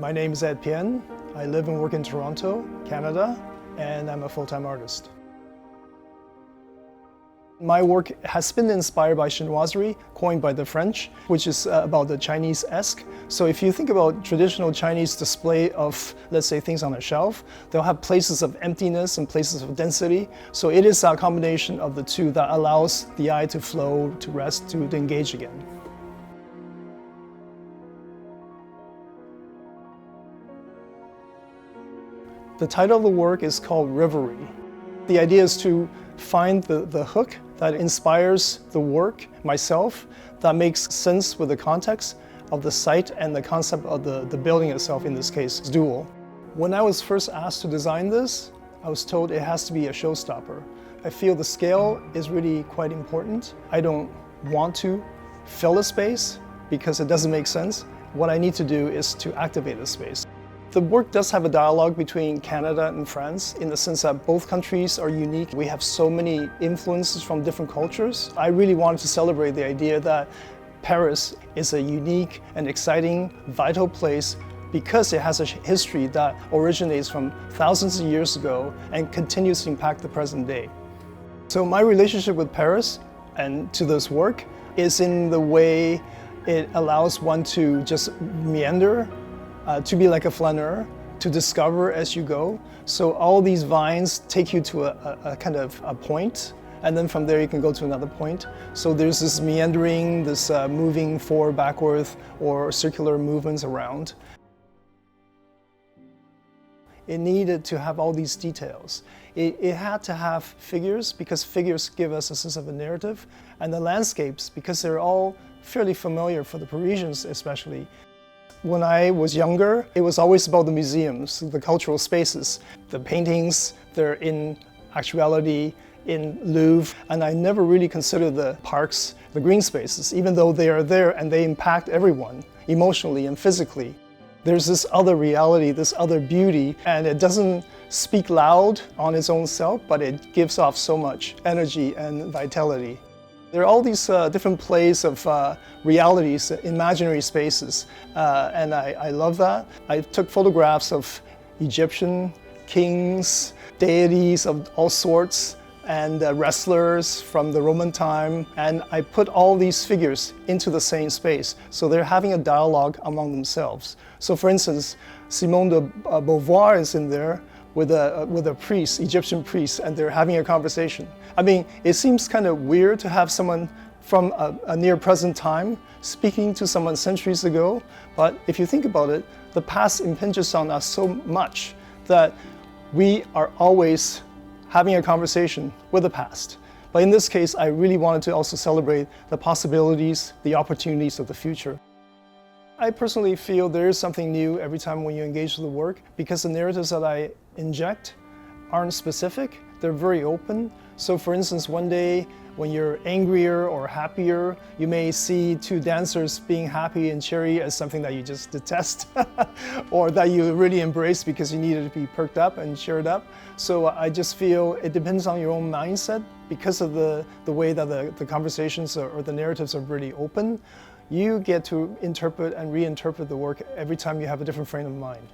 My name is Ed Pien. I live and work in Toronto, Canada, and I'm a full-time artist. My work has been inspired by chinoiserie, coined by the French, which is about the Chinese-esque. So if you think about traditional Chinese display of, let's say, things on a shelf, they'll have places of emptiness and places of density. So it is a combination of the two that allows the eye to flow, to rest, to engage again. The title of the work is called Rêverie. The idea is to find the hook that inspires the work, myself, that makes sense with the context of the site and the concept of the building itself, in this case, Duo. When I was first asked to design this, I was told it has to be a showstopper. I feel the scale is really quite important. I don't want to fill a space because it doesn't make sense. What I need to do is to activate the space. The work does have a dialogue between Canada and France in the sense that both countries are unique. We have so many influences from different cultures. I really wanted to celebrate the idea that Paris is a unique and exciting, vital place because it has a history that originates from thousands of years ago and continues to impact the present day. So my relationship with Paris and to this work is in the way it allows one to just meander, to be like a flaneur, to discover as you go. So all these vines take you to a kind of a point, and then from there you can go to another point. So there's this meandering, this moving forward, backward, or circular movements around. It needed to have all these details. It had to have figures, because figures give us a sense of a narrative, and the landscapes, because they're all fairly familiar for the Parisians especially. When I was younger, it was always about the museums, the cultural spaces. The paintings, they're in actuality in Louvre, and I never really considered the parks, the green spaces, even though they are there and they impact everyone emotionally and physically. There's this other reality, this other beauty, and it doesn't speak loud on its own self, but it gives off so much energy and vitality. There are all these different plays of realities, imaginary spaces, and I love that. I took photographs of Egyptian kings, deities of all sorts, and wrestlers from the Roman time, and I put all these figures into the same space, so they're having a dialogue among themselves. So for instance, Simone de Beauvoir is in there with a priest, Egyptian priest, and they're having a conversation. I mean, it seems kind of weird to have someone from a near present time speaking to someone centuries ago, but if you think about it, the past impinges on us so much that we are always having a conversation with the past. But in this case, I really wanted to also celebrate the possibilities, the opportunities of the future. I personally feel there is something new every time when you engage with the work, because the narratives that I inject aren't specific, they're very open. So for instance, one day when you're angrier or happier, you may see two dancers being happy and cheery as something that you just detest or that you really embrace because you needed to be perked up and cheered up. So I just feel it depends on your own mindset because of the way that the conversations or the narratives are really open. You get to interpret and reinterpret the work every time you have a different frame of mind.